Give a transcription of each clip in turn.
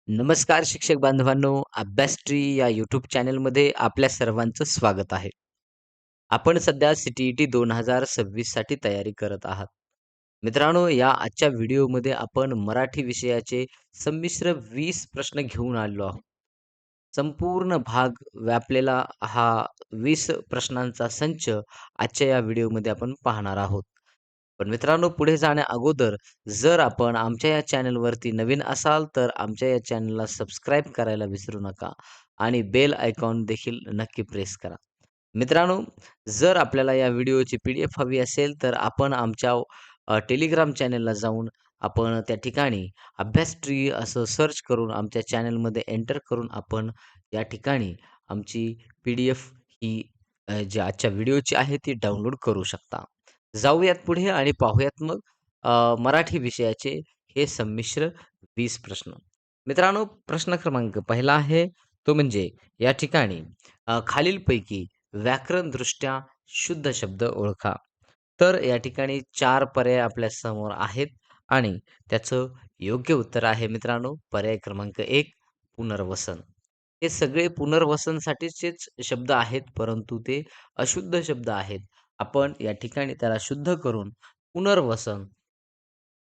नमस्कार शिक्षक बांधवांनो, अभ्यास ट्री या यूट्यूब चॅनलमध्ये आपल्या सर्वांचं स्वागत आहे. आपण सध्या सी-टी-ई-टी 2026 साठी तयारी करत आहात. मित्रांनो, या आजच्या व्हिडिओमध्ये आपण मराठी विषयाचे संमिश्र 20 प्रश्न घेऊन आलेलो आहोत. संपूर्ण भाग व्यापलेला हा 20 प्रश्नांचा संच आजच्या या व्हिडिओमध्ये आपण पाहणार आहोत. पण मित्रांनो, पुढे जाण्या अगोदर जर आपण आमच्या या चॅनलवरती नवीन असाल, तर आमच्या या चॅनलला सबस्क्राईब करायला विसरू नका आणि बेल आयकॉन देखील नक्की प्रेस करा. मित्रांनो, जर आपल्याला या व्हिडिओची पी-डी-एफ हवी असेल, तर आपण आमच्या टेलिग्राम चॅनलला जाऊन आपण त्या ठिकाणी अभ्यास ट्री असं सर्च करून आमच्या चॅनलमध्ये एंटर करून आपण या ठिकाणी आमची पी-डी-एफ ही जी आजच्या व्हिडिओची आहे ती डाउनलोड करू शकता. जाऊयात पुढे आणि पाहूयात मग मराठी विषयाचे हे संमिश्र 20 प्रश्न. मित्रांनो, प्रश्न क्रमांक पहिला आहे तो म्हणजे या ठिकाणी खालीलपैकी व्याकरणदृष्ट्या शुद्ध शब्द ओळखा. तर या ठिकाणी 4 पर्याय आपल्या समोर आहेत आणि त्याचं योग्य उत्तर आहे मित्रांनो, पर्याय क्रमांक 1 पुनर्वसन. हे सगळे पुनर्वसनसाठीचेच शब्द आहेत, परंतु ते अशुद्ध शब्द आहेत. आपण या ठिकाणी त्याला शुद्ध करून पुनर्वसन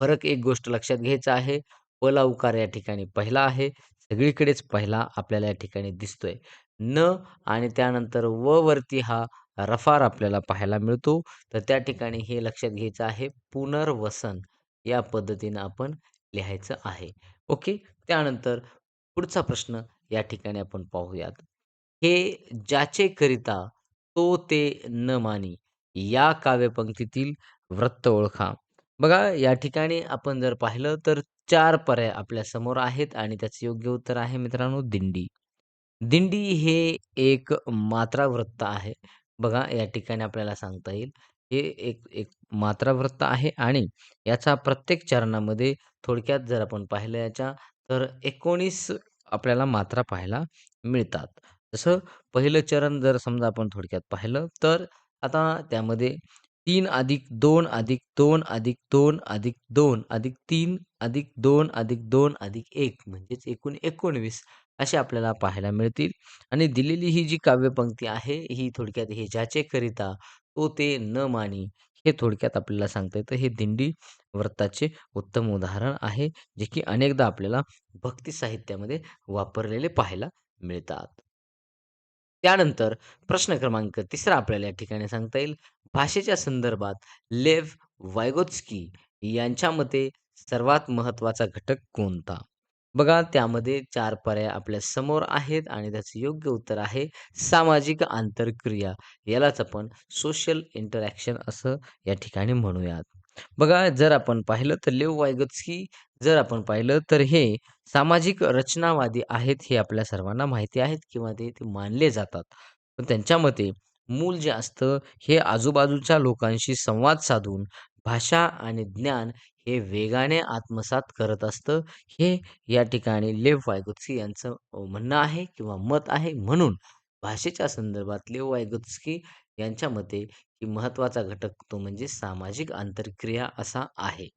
फरक एक गोष्ट लक्षात घ्यायचं आहे. ला उकार या ठिकाणी पहिला आहे. सगळीकडेच पहिला आपल्याला या ठिकाणी दिसतोय. न आणि त्यानंतर वरती हा रफार आपल्याला पाहायला मिळतो. तर त्या ठिकाणी हे लक्षात घ्यायचं आहे, पुनर्वसन या पद्धतीनं आपण लिहायचं आहे. ओके. त्यानंतर पुढचा प्रश्न या ठिकाणी आपण पाहूयात. हे ज्याचे करिता तो ते न मानी या काव्यपंक्तीतील वृत्त ओळखा. बघा, या ठिकाणी आपण जर पाहिलं तर 4 पर्याय आपल्या समोर आहेत आणि त्याचं योग्य उत्तर आहे मित्रांनो दिंडी. दिंडी हे एक मात्रावृत्त आहे. बघा, या ठिकाणी आपल्याला सांगता येईल. हे एक एक मात्रावृत्त आहे आणि याचा प्रत्येक चरणामध्ये थोडक्यात जर आपण पाहिलं याच्या तर 19 आपल्याला मात्रा पाहायला मिळतात. जसं पहिलं चरण जर समजा आपण थोडक्यात पाहिलं तर आता त्यामध्ये 3 अधिक 2 अधिक 2 अधिक 2 अधिक 2 अधिक 3 अधिक 2 अधिक 2 अधिक 1 म्हणजेच एकूण 19 असे आपल्याला पाहायला मिळतील. आणि दिलेली ही जी काव्यपंक्ती आहे, ही थोडक्यात हे ज्याचे करिता तो ते न मानी, हे थोडक्यात आपल्याला सांगता येतं. हे दिंडी व्रताचे उत्तम उदाहरण आहे, जे की अनेकदा आपल्याला भक्ती साहित्यामध्ये वापरलेले पाहायला मिळतात. त्यानंतर प्रश्न क्रमांक 3 आपल्याला या ठिकाणी सांगता येईल. भाषेच्या संदर्भात लेव्ह वायगोत्स्की यांच्या मते सर्वात महत्त्वाचा घटक कोणता? बघा, त्यामध्ये 4 पर्याय आपल्या समोर आहेत आणि त्याचं योग्य उत्तर आहे सामाजिक आंतरक्रिया. यालाच आपण सोशल इंटरॅक्शन असं या ठिकाणी म्हणूयात. बघा, जर आपण पाहिलं तर लेव्ह वायगोत्स्की जर आपण पाहिलं तर हे सामाजिक रचनावादी आहेत, हे आपल्या सर्वांना माहिती आहेत किंवा ते मानले जातात. पण त्यांच्या मते मूल जे असतं हे आजूबाजूच्या लोकांशी संवाद साधून भाषा आणि ज्ञान हे वेगाने आत्मसात करत असतं. हे या ठिकाणी लेव्ह वायगोत्स्की यांचं म्हणणं आहे किंवा मत आहे. म्हणून भाषेच्या संदर्भात लेव्ह वायगोत्स्की यांच्या मते की महत्त्वाचा घटक तो म्हणजे सामाजिक आंतरक्रिया असा आहे.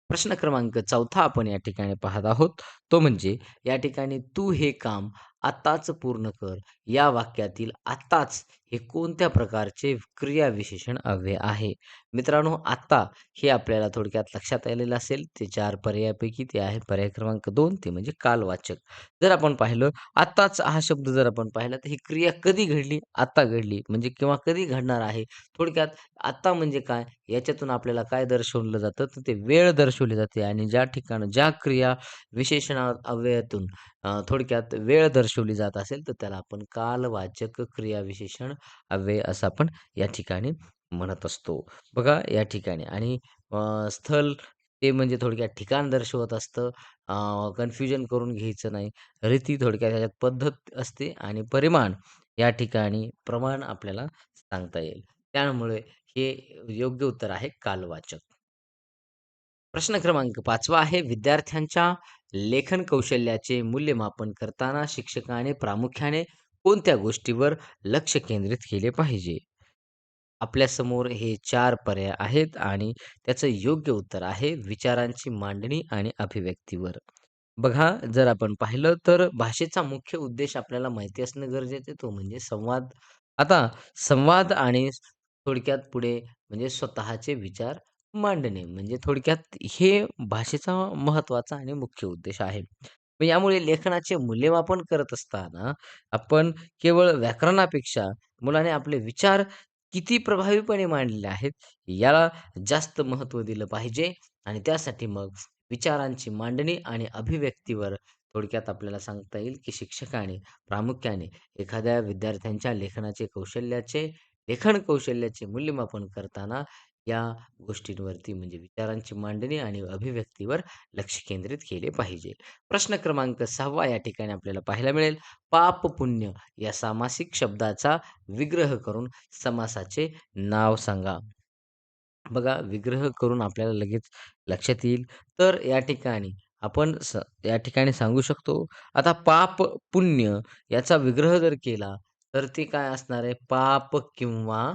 प्रश्न क्रमांक 4 आपण या ठिकाणी पाहत आहोत. तो म्हणजे या ठिकाणी "तू हे काम आत्ताच पूर्ण कर." या वाक्यातील आत्ताच हे कोणत्या प्रकारचे क्रियाविशेषण अव्यय आहे? मित्रांनो, आत्ता हे आपल्याला थोडक्यात लक्षात आलेलं असेल. ते 4 पर्यायापैकी ते आहे पर्याय क्रमांक 2 ते म्हणजे कालवाचक. जर आपण पाहिलं आत्ताच हा शब्द जर आपण पाहिला तर ही क्रिया कधी घडली? आत्ता घडली. म्हणजे किंवा कधी घडणार आहे? थोडक्यात आत्ता म्हणजे काय? याच्यातून आपल्याला काय दर्शवलं जातं, तर ते वेळ दर्शवली जाते आणि ज्या ठिकाणी ज्या क्रिया विशेषण अव्ययातून थोडक्यात वेळ दर्शवली जात असेल, तर त्याला आपण कालवाचक क्रियाविशेषण अव्यय असं आपण या ठिकाणी म्हणत असतो. बघा, या ठिकाणी आणि स्थल ते म्हणजे थोडक्यात ठिकाण दर्शवत असतं. कन्फ्युजन करून घ्यायचं नाही. रीती थोडक्यात ह्याच्यात पद्धत असते आणि परिमाण या ठिकाणी प्रमाण आपल्याला सांगता येईल. त्यामुळे हे योग्य उत्तर आहे कालवाचक. प्रश्न क्रमांक 5 आहे. विद्यार्थ्यांच्या लेखन कौशल्याचे मूल्यमापन करताना शिक्षकाने प्रामुख्याने कोणत्या गोष्टीवर लक्ष केंद्रित केले पाहिजे? आपल्यासमोर हे 4 पर्याय आहेत आणि त्याचं योग्य उत्तर आहे विचारांची मांडणी आणि अभिव्यक्तीवर. बघा, जर आपण पाहिलं तर भाषेचा मुख्य उद्देश आपल्याला माहिती असणं गरजेचं आहे, तो म्हणजे संवाद. आता संवाद आणि थोडक्यात पुढे म्हणजे स्वतःचे विचार मांडणे, म्हणजे थोडक्यात हे भाषेचा महत्त्वाचा आणि मुख्य उद्देश आहे. मग यामुळे लेखनाचे मूल्यमापन करत असताना आपण केवळ व्याकरणापेक्षा मुलाने आपले विचार किती प्रभावीपणे मांडले आहेत, याला जास्त महत्त्व दिलं पाहिजे आणि त्यासाठी मग विचारांची मांडणी आणि अभिव्यक्तीवर थोडक्यात आपल्याला सांगता येईल, की शिक्षकाने प्रामुख्याने एखाद्या विद्यार्थ्यांच्या लेखन कौशल्याचे मूल्यमापन करताना या गोष्टींवरती म्हणजे विचारांची मांडणी आणि अभिव्यक्तीवर लक्ष केंद्रित केले पाहिजे. प्रश्न क्रमांक 6 या ठिकाणी आपल्याला पाहायला मिळेल, पाप पुण्य या सामासिक शब्दाचा विग्रह करून समासाचे नाव सांगा. बघा, विग्रह करून आपल्याला लगेच लक्षात येईल. तर या ठिकाणी आपण या ठिकाणी सांगू शकतो. आता पाप, पुण्य याचा विग्रह जर केला, तर ते काय असणार आहे? पाप किंवा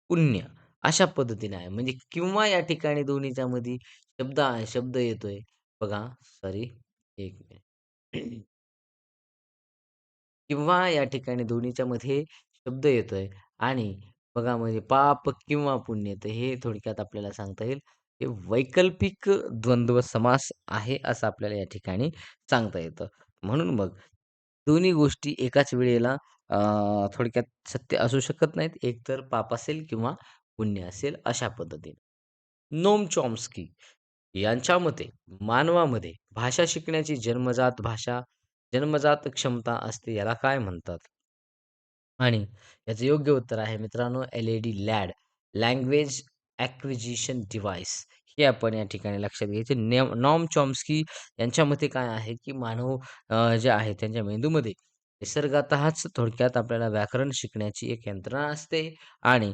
पुण्य अशा पद्धतीने आहे. म्हणजे किंवा या ठिकाणी दोन्हीच्या मध्ये शब्द येतोय. बघा, सॉरी, 1 मिनिट. किंवा या ठिकाणी दोन्हीच्या मध्ये शब्द येतोय आणि बघा म्हणजे पाप किंवा पुण्य तर हे थोडक्यात आपल्याला सांगता येईल. हे वैकल्पिक द्वंद्व समास आहे असं आपल्याला या ठिकाणी सांगता येतं. म्हणून मग दोन्ही गोष्टी एकाच वेळेला थोडक्यात सत्य असू शकत नाहीत. एक तर पाप असेल किंवा पुण्य असेल अशा पद्धतीने. नोम चॉम्स्की यांच्या मते मानवामध्ये भाषा शिकण्याची जन्मजात क्षमता असते, याला काय म्हणतात? आणि याचं योग्य उत्तर आहे मित्रांनो, LED lad, language acquisition device. हे आपण या ठिकाणी लक्षात घ्यायचं. नॉम चॉम्स्की यांच्या मते काय आहे, की मानव जे आहे त्यांच्या मेंदूमध्ये निसर्गतःच थोडक्यात आपल्याला व्याकरण शिकण्याची एक यंत्रणा असते आणि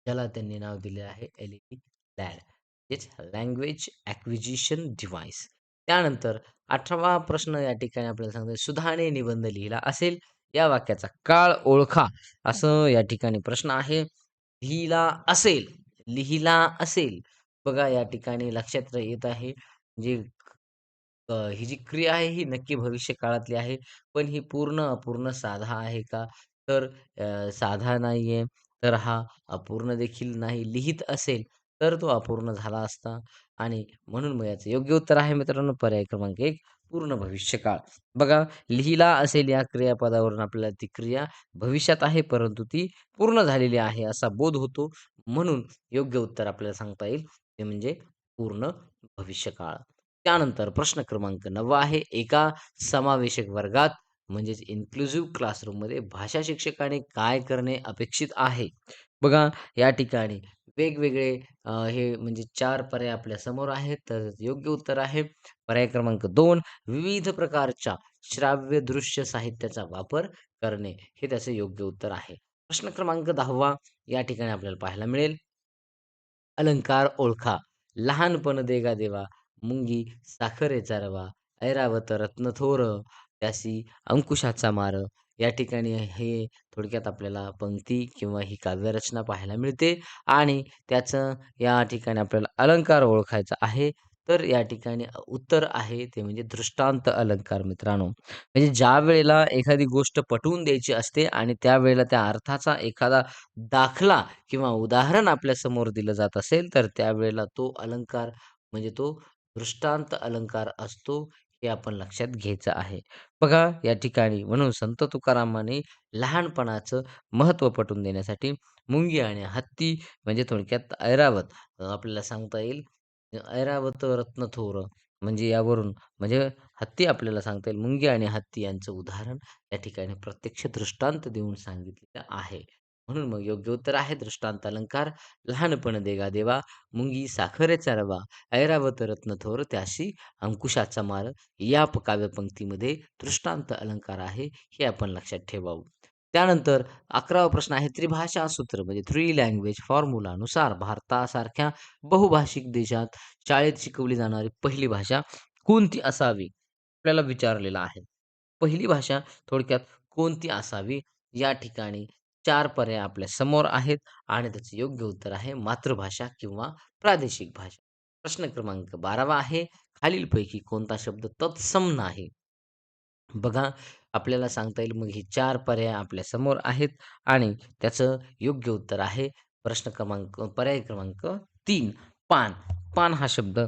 त्याला त्यांनी नाव दिले आहे एल-ई-डी लॅड. म्हणजेच लँग्वेज ॲक्विजिशन डिव्हाइस. त्यानंतर 18वा प्रश्न या ठिकाणी आपल्याला सांगतो, सुधाने निबंध लिहिला असेल, या वाक्याचा काळ ओळखा. असं या ठिकाणी प्रश्न आहे. लिहिला असेल, लिहिला असेल. बघा या ठिकाणी लक्षात येत आहे, म्हणजे ही जी क्रिया आहे ही नक्की भविष्य काळातली आहे. पण ही पूर्ण अपूर्ण साधा आहे का? तर साधा नाहीये. तर हा अपूर्ण देखील नाही. लिहित असेल तर तो अपूर्ण झाला असता आणि म्हणून मग याचं योग्य उत्तर आहे मित्रांनो, पर्याय क्रमांक 1 पूर्ण भविष्यकाळ. बघा, लिहिला असेल या क्रियापदावरून आपल्याला ती क्रिया भविष्यात आहे, परंतु ती पूर्ण झालेली आहे असा बोध होतो. म्हणून योग्य उत्तर आपल्याला सांगता येईल ते म्हणजे पूर्ण भविष्यकाळ. त्यानंतर प्रश्न क्रमांक 9 आहे. एका समावेशक वर्गात म्हणजेच इन्क्लुसिव्ह क्लासरूममध्ये भाषा शिक्षकाने काय करणे अपेक्षित आहे? बघा, या ठिकाणी वेगवेगळे हे म्हणजे 4 पर्याय आपल्या समोर आहेत. तर योग्य उत्तर आहे पर्याय क्रमांक 2, विविध प्रकारच्या श्राव्य दृश्य साहित्याचा वापर करणे. हे त्याचं योग्य उत्तर आहे. प्रश्न क्रमांक 10 या ठिकाणी आपल्याला पाहायला मिळेल. अलंकार ओळखा. लहानपण देगा देवा, मुंगी साखरेचा रवा, ऐरावत रत्न थोर, त्यासी अंकुशाचा मार. या ठिकाणी हे थोडक्यात आपल्याला पंक्ती किंवा ही काव्यरचना पाहायला मिळते आणि त्याचं या ठिकाणी आपल्याला अलंकार ओळखायचा आहे. तर या ठिकाणी उत्तर आहे ते म्हणजे दृष्टांत अलंकार मित्रांनो. म्हणजे ज्यावेळेला एखादी गोष्ट पटवून द्यायची असते आणि त्यावेळेला त्या अर्थाचा एखादा दाखला किंवा उदाहरण आपल्यासमोर दिलं जात असेल, तर त्यावेळेला तो अलंकार म्हणजे तो दृष्टांत अलंकार असतो, हे आपण लक्षात घ्यायचं आहे. बघा, या ठिकाणी म्हणून संत तुकारामांनी लहानपणाचं महत्त्व पटवून देण्यासाठी मुंगी आणि हत्ती म्हणजे थोडक्यात ऐरावत आपल्याला सांगता येईल. ऐरावत रत्न थोर म्हणजे यावरून म्हणजे हत्ती आपल्याला सांगता येईल. मुंगी आणि हत्ती यांचं उदाहरण या ठिकाणी प्रत्यक्ष दृष्टांत देऊन सांगितलेलं आहे. म्हणून मग योग्य उत्तर आहे दृष्टांत अलंकार. लहानपण देगा देवा, मुंगी साखरेचा रवा, ऐरावत रत्न थोर, त्याशी अंकुशाचा मार. या काव्यपंक्तीमध्ये दृष्टांत अलंकार आहे, हे आपण लक्षात ठेवावं. त्यानंतर 11वा प्रश्न आहे, त्रिभाषा सूत्र म्हणजे थ्री लँग्वेज फॉर्म्युलानुसार भारतासारख्या बहुभाषिक देशात शाळेत शिकवली जाणारी पहिली भाषा कोणती असावी? आपल्याला विचारलेलं आहे. पहिली भाषा थोडक्यात कोणती असावी? या ठिकाणी 4 पर्याय आपल्या समोर आहेत आणि त्याचं योग्य उत्तर आहे मातृभाषा किंवा प्रादेशिक भाषा. प्रश्न क्रमांक 12वा आहे, खालीलपैकी कोणता शब्द तत्सम नाही? बघा, आपल्याला सांगता येईल मग हे 4 पर्याय आपल्या समोर आहेत आणि त्याचं योग्य उत्तर आहे पर्याय क्रमांक 3 पान. पान हा शब्द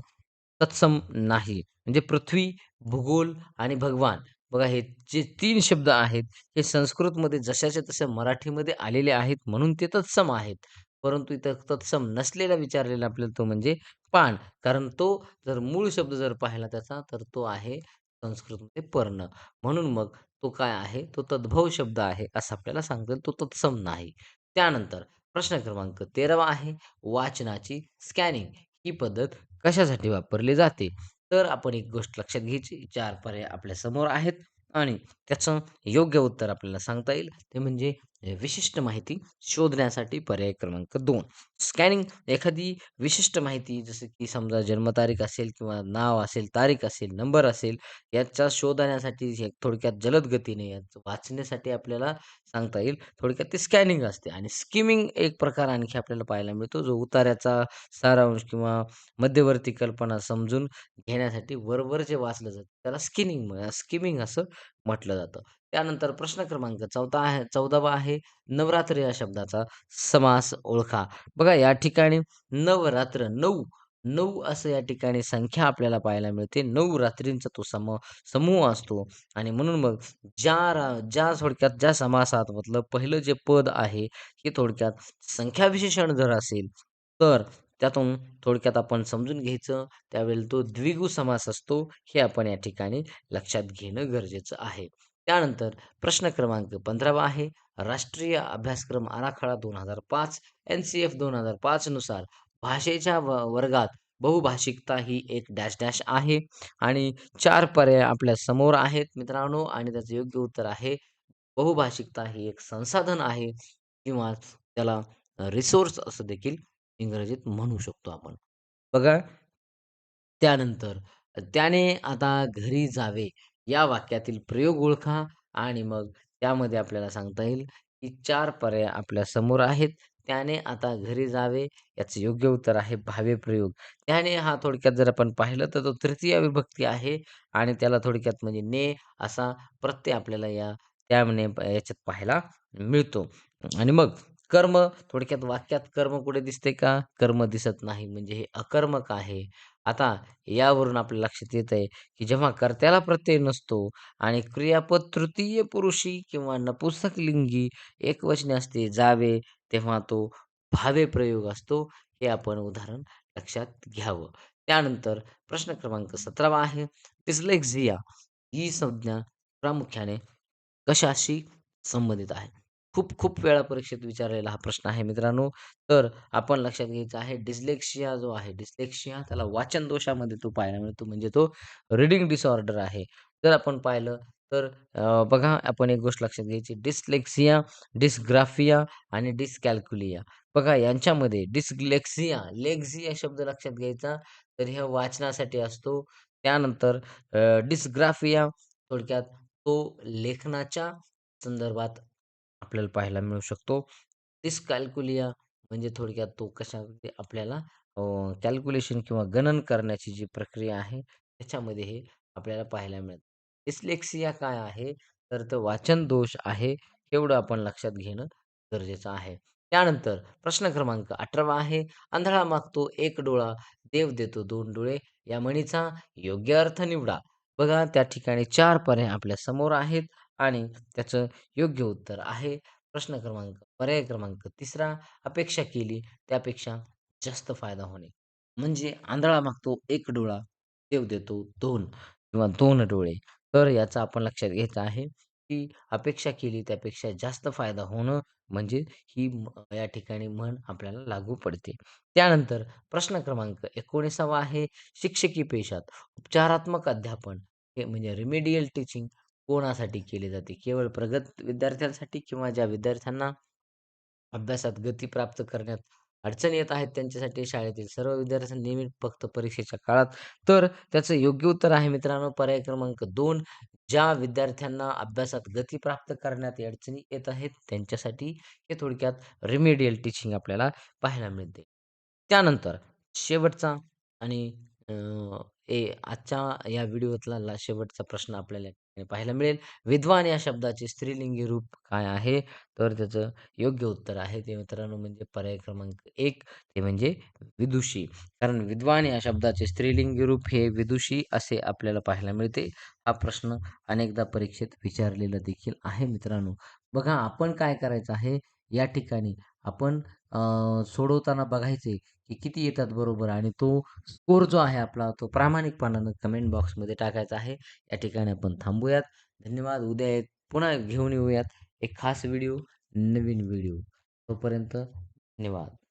तत्सम नाही. म्हणजे पृथ्वी, भूगोल आणि भगवान. बघा हे जे 3 शब्द आहेत, हे संस्कृतमध्ये जशाच्या तशा मराठीमध्ये आलेले आहेत म्हणून ते तत्सम आहेत. परंतु इथं तत्सम नसलेला विचारलेला आपल्याला तो म्हणजे पान. कारण तो जर मूळ शब्द जर पाहिला त्याचा तर तो आहे संस्कृतमध्ये पर्ण. म्हणून मग तो काय आहे? तो तद्भव शब्द आहे असं आपल्याला सांगता येईल. तो तत्सम नाही. त्यानंतर प्रश्न क्रमांक 13वा आहे, वाचनाची स्कॅनिंग ही पद्धत कशासाठी वापरली जाते? तर आपण एक गोष्ट लक्षात घ्यायची, 4 पर्याय आपल्या समोर आहेत आणि त्याचं योग्य उत्तर आपल्याला सांगता येईल. ते म्हणजे विशिष्ट माहिती शोधण्यासाठी पर्याय क्रमांक 2. स्कॅनिंग एखादी विशिष्ट माहिती जसं की समजा जन्मतारीख असेल किंवा नाव असेल, तारीख असेल, नंबर असेल याचा शोधण्यासाठी हे थोडक्यात जलद गतीने याचं वाचण्यासाठी आपल्याला सांगता येईल. थोडक्यात ते स्कॅनिंग असते आणि स्किमिंग एक प्रकार आणखी आपल्याला पाहायला मिळतो, जो उतार्याचा सारांश किंवा मध्यवर्ती कल्पना समजून घेण्यासाठी वरवर जे वाचलं जातं, त्याला स्किमिंग असं म्हटलं जातं. त्यानंतर प्रश्न क्रमांक 14वा आहे, नवरात्र या शब्दाचा समास ओळखा. बघा या ठिकाणी नवरात्र 9 9 असं या ठिकाणी संख्या आपल्याला पाहायला मिळते. 9 रात्रींचा तो समूह असतो आणि म्हणून मग ज्या थोडक्यात ज्या समासात मधलं पहिलं जे पद आहे, हे थोडक्यात संख्याविशेषण जर असेल, तर त्यातून थोडक्यात आपण समजून घ्यायचं, त्यावेळेला तो द्विगु समास असतो, हे आपण या ठिकाणी लक्षात घेणं गरजेचं आहे. त्यानंतर प्रश्न क्रमांक 15वा आहे, राष्ट्रीय अभ्यासक्रम आराखडा 2005 NCF 2005 नुसार भाषेच्या वर्गात बहुभाषिकता ही एक डॅश डॅश आहे आणि 4 पर्याय आपल्या समोर आहेत मित्रांनो आणि त्याचं योग्य उत्तर आहे बहुभाषिकता ही एक संसाधन आहे किंवा त्याला रिसोर्स असं देखील इंग्रजीत म्हणू शकतो आपण. बघा त्यानंतर त्याने आता घरी जावे या वाक्यातील प्रयोग ओळखा आणि मग त्यामध्ये आपल्याला सांगता येईल की 4 पर्याय आपल्या समोर आहेत. त्याने आता घरी जावे याचं योग्य उत्तर आहे भावे प्रयोग. त्याने हा थोडक्यात जर आपण पाहिलं तर तो तृतीय विभक्ती आहे आणि त्याला थोडक्यात म्हणजे ने असा प्रत्यय आपल्याला याच्यात पाहायला मिळतो. आणि मग कर्म थोडक्यात वाक्यात कर्म कुठे दिसते का? कर्म दिसत नाही म्हणजे हे अकर्मक आहे. आता यावरून आपल्या लक्षात येतंय, की जेव्हा कर्त्याला प्रत्यय नसतो आणि क्रियापद तृतीय पुरुषी किंवा नपुंसकलिंगी एकवचनी असते जावे, तेव्हा तो भावे प्रयोग असतो. हे आपण उदाहरण लक्षात घ्यावं. त्यानंतर प्रश्न क्रमांक 17वा आहे. डिस्लेक्सिया ही संज्ञा प्रामुख्याने कशाशी संबंधित आहे? खूप खूप वेळा परीक्षेत विचारलेला हा प्रश्न आहे मित्रांनो. तर आपण लक्षात घ्यायचं आहे डिस्लेक्सिया जो आहे, डिस्लेक्सिया त्याला वाचन दोषामध्ये तो पाहायला मिळतो. म्हणजे तो रीडिंग डिसऑर्डर आहे. जर आपण पाहिलं तर बघा आपण एक गोष्ट लक्षात घ्यायची डिस्लेक्सिया, डिस्ग्राफिया आणि डिस्कॅल्कुलिया. बघा यांच्यामध्ये लेक्सिया शब्द लक्षात घ्यायचा. तर हे वाचनासाठी असतो. त्यानंतर डिस्ग्राफिया थोडक्यात तो लेखनाच्या संदर्भात आपल्याला पाहायला मिळू शकतो. डिस्कॅल्कुलिया म्हणजे थोडक्यात तो कशामध्ये आपल्याला कॅल्क्युलेशन किंवा गणन करण्याची जी प्रक्रिया आहे, त्याच्यामध्ये हे आपल्याला पाहायला मिळतं. डिस्लेक्सिया काय आहे? तर तो वाचन दोष आहे, एवढं आपण लक्षात घेणं गरजेचं आहे. त्यानंतर प्रश्न क्रमांक 18वा आहे. आंधळा मागतो एक डोळा, देव देतो 2 डोळे. या म्हणीचा योग्य अर्थ निवडा. बघा त्या ठिकाणी 4 पर्याय आपल्या समोर आहेत आणि त्याचं योग्य उत्तर आहे पर्याय क्रमांक 3 अपेक्षा केली त्यापेक्षा जास्त फायदा होणे. म्हणजे आंधळा मागतो एक डोळा, देव देतो 2 किंवा 2 डोळे. तर याचा आपण लक्षात घ्यायचं आहे, की अपेक्षा केली त्यापेक्षा जास्त फायदा होणं म्हणजे या ठिकाणी म्हण आपल्याला लागू पडते. त्यानंतर प्रश्न क्रमांक 19वा आहे. शिक्षकी पेशात उपचारात्मक अध्यापन हे म्हणजे रिमेडियल टीचिंग कोणासाठी केले जाते? केवळ प्रगत विद्यार्थ्यांसाठी किंवा ज्या विद्यार्थ्यांना अभ्यासात गती प्राप्त करण्यात अडचणी येत आहेत त्यांच्यासाठी शाळेतील सर्व विद्यार्थ्यांनी नियमित फक्त परीक्षेच्या काळात. तर त्याचं योग्य उत्तर आहे मित्रांनो पर्याय क्रमांक 2. ज्या विद्यार्थ्यांना अभ्यासात गती प्राप्त करण्यात अडचणी येत आहेत त्यांच्यासाठी हे थोडक्यात रिमेडियल टीचिंग आपल्याला पाहायला मिळते. त्यानंतर शेवटचा आणि अ, आजच्या या व्हिडिओतला शेवटचा प्रश्न आपल्याला पाहायला मिळेल. विद्वान या शब्दाचे स्त्रीलिंगी रूप काय आहे? तर त्याचं योग्य उत्तर आहे ते मित्रांनो म्हणजे पर्याय क्रमांक 1 ते म्हणजे विदुषी. कारण विद्वान या शब्दाचे स्त्रीलिंगी रूप हे विदुषी असे आपल्याला पाहायला मिळते. हा प्रश्न अनेकदा परीक्षेत विचारलेला देखील आहे मित्रांनो. बघा आपण काय करायचं आहे या ठिकाणी आपण सोडवताना बघायचे की किती येतात बरोबर आणि तो स्कोर जो आहे आपला तो प्रामाणिकपणानं कमेंट बॉक्समध्ये टाकायचा आहे. या ठिकाणी आपण थांबूयात. धन्यवाद. उद्या पुन्हा घेऊन येऊयात एक खास व्हिडिओ, नवीन व्हिडिओ. तोपर्यंत धन्यवाद.